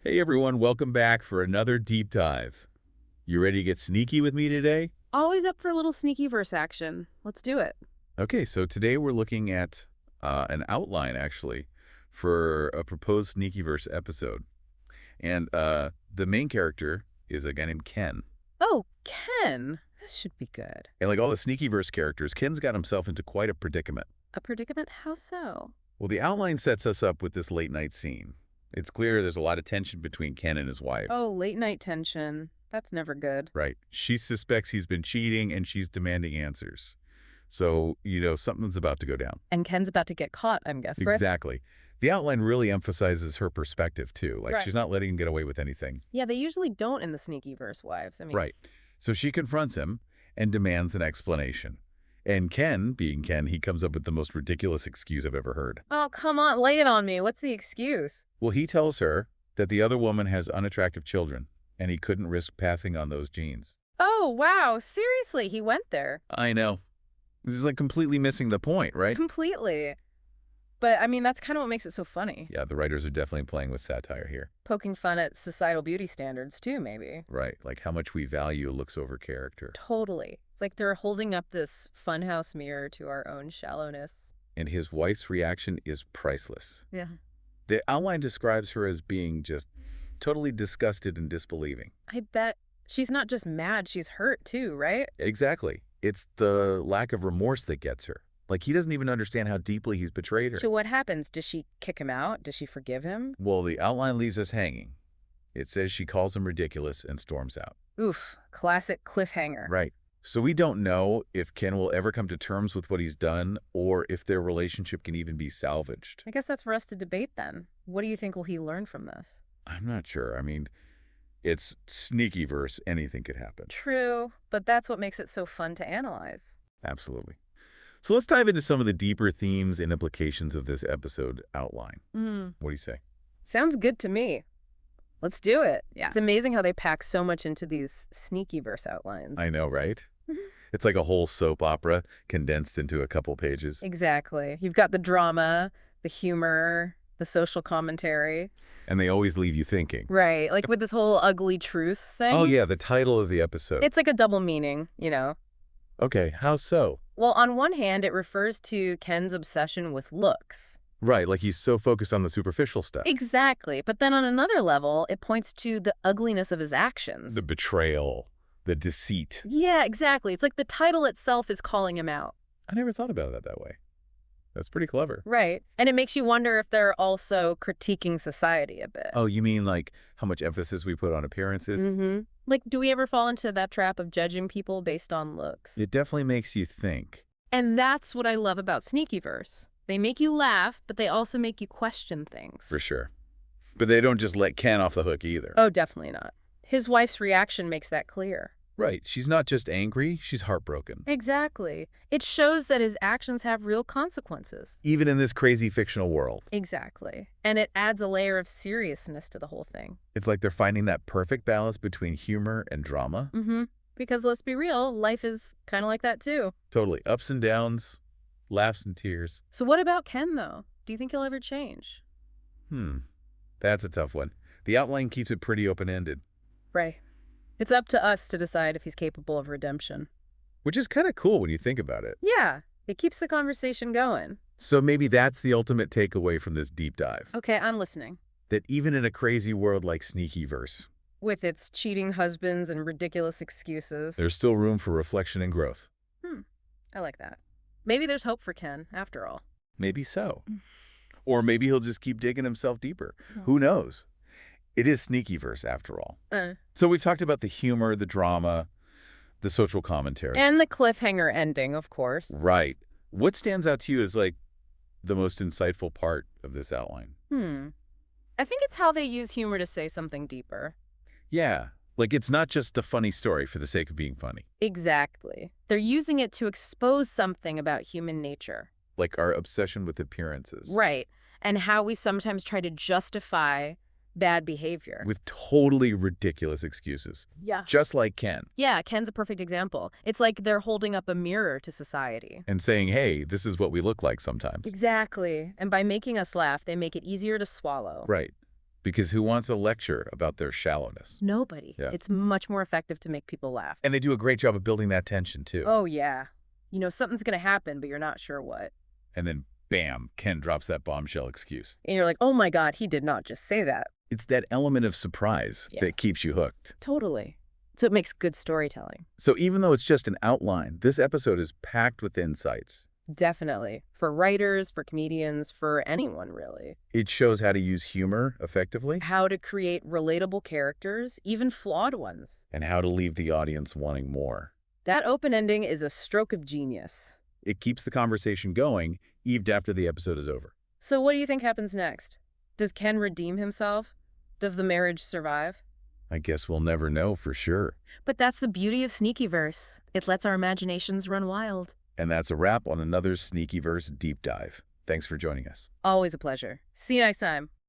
Hey everyone, welcome back for another deep dive. You ready to get sneaky with me today? Always up for a little Sneakyverse action. Let's do it. Okay, so today we're looking at an outline, actually, for a proposed Sneakyverse episode. And the main character is a guy named Ken. Oh, Ken. This should be good. And like all the Sneakyverse characters, Ken's got himself into quite a predicament. A predicament? How so? Well, the outline sets us up with this late night scene. It's clear there's a lot of tension between Ken and his wife. Oh, late night tension. That's never good. Right. She suspects he's been cheating and she's demanding answers. So, something's about to go down. And Ken's about to get caught, I'm guessing. Exactly. The outline really emphasizes her perspective, too. Like, Right. she's not letting him get away with anything. Yeah, they usually don't in the Sneakyverse wives. Right. So she confronts him and demands an explanation. And Ken, being Ken, he comes up with the most ridiculous excuse I've ever heard. Oh, come on. Lay it on me. What's the excuse? Well, he tells her that the other woman has unattractive children, and he couldn't risk passing on those genes. Oh, wow. Seriously, he went there. I know. This is like completely missing the point, right? Completely. But, that's kind of what makes it so funny. Yeah, the writers are definitely playing with satire here. Poking fun at societal beauty standards, too, maybe. Right, like how much we value looks over character. Totally. It's like they're holding up this funhouse mirror to our own shallowness. And his wife's reaction is priceless. Yeah. The outline describes her as being just totally disgusted and disbelieving. I bet she's not just mad, she's hurt too, right? Exactly. It's the lack of remorse that gets her. Like, he doesn't even understand how deeply he's betrayed her. So what happens? Does she kick him out? Does she forgive him? Well, the outline leaves us hanging. It says she calls him ridiculous and storms out. Oof, classic cliffhanger. Right. So we don't know if Ken will ever come to terms with what he's done or if their relationship can even be salvaged. I guess that's for us to debate then. What do you think will he learn from this? I'm not sure. I mean, it's Sneakyverse. Anything could happen. True, but that's what makes it so fun to analyze. Absolutely. So let's dive into some of the deeper themes and implications of this episode outline. What do you say? Sounds good to me. Let's do it. Yeah. It's amazing how they pack so much into these Sneakyverse outlines. I know, right? It's like a whole soap opera condensed into a couple pages. Exactly. You've got the drama, the humor, the social commentary. And they always leave you thinking. Right. Like with this whole ugly truth thing. Oh, yeah, the title of the episode. It's like a double meaning, Okay, how so? Well, on one hand, it refers to Ken's obsession with looks. Right, like he's so focused on the superficial stuff. Exactly. But then on another level, it points to the ugliness of his actions. The betrayal, the deceit. Yeah, exactly. It's like the title itself is calling him out. I never thought about it that way. That's pretty clever. Right. And it makes you wonder if they're also critiquing society a bit. Oh, you mean like how much emphasis we put on appearances? Mm-hmm. Like, do we ever fall into that trap of judging people based on looks? It definitely makes you think. And that's what I love about Sneakyverse. They make you laugh, but they also make you question things. For sure. But they don't just let Ken off the hook either. Oh, definitely not. His wife's reaction makes that clear. Right. She's not just angry, she's heartbroken. Exactly. It shows that his actions have real consequences. Even in this crazy fictional world. Exactly. And it adds a layer of seriousness to the whole thing. It's like they're finding that perfect balance between humor and drama. Mm-hmm. Because let's be real, life is kind of like that too. Totally. Ups and downs, laughs and tears. So what about Ken, though? Do you think he'll ever change? That's a tough one. The outline keeps it pretty open-ended. Right. It's up to us to decide if he's capable of redemption. Which is kind of cool when you think about it. Yeah, it keeps the conversation going. So maybe that's the ultimate takeaway from this deep dive. Okay, I'm listening. That even in a crazy world like Sneakyverse, With its cheating husbands and ridiculous excuses. there's still room for reflection and growth. I like that. Maybe there's hope for Ken, after all. Maybe so. Or maybe he'll just keep digging himself deeper. Who knows? It is Sneakyverse, after all. So we've talked about the humor, the drama, the social commentary. And the cliffhanger ending, of course. Right. What stands out to you as, like, the most insightful part of this outline? I think it's how they use humor to say something deeper. Yeah. Like, it's not just a funny story for the sake of being funny. Exactly. They're using it to expose something about human nature. Like our obsession with appearances. Right. And how we sometimes try to justify bad behavior. With totally ridiculous excuses. Yeah. Just like Ken. Yeah, Ken's a perfect example. It's like they're holding up a mirror to society. And saying, hey, this is what we look like sometimes. Exactly. And by making us laugh, they make it easier to swallow. Right. Because who wants a lecture about their shallowness? Nobody. Yeah. It's much more effective to make people laugh. And they do a great job of building that tension, too. Oh, yeah. You know, something's going to happen, but you're not sure what. And then, bam, Ken drops that bombshell excuse. And you're like, oh my God, he did not just say that. It's that element of surprise that keeps you hooked. Totally. So it makes good storytelling. So even though it's just an outline, this episode is packed with insights. Definitely. For writers, for comedians, for anyone, really. It shows how to use humor effectively. How to create relatable characters, even flawed ones. And how to leave the audience wanting more. That open ending is a stroke of genius. It keeps the conversation going even after the episode is over. So what do you think happens next? Does Ken redeem himself? Does the marriage survive? I guess we'll never know for sure. But that's the beauty of Sneakyverse. It lets our imaginations run wild. And that's a wrap on another Sneakyverse deep dive. Thanks for joining us. Always a pleasure. See you next time.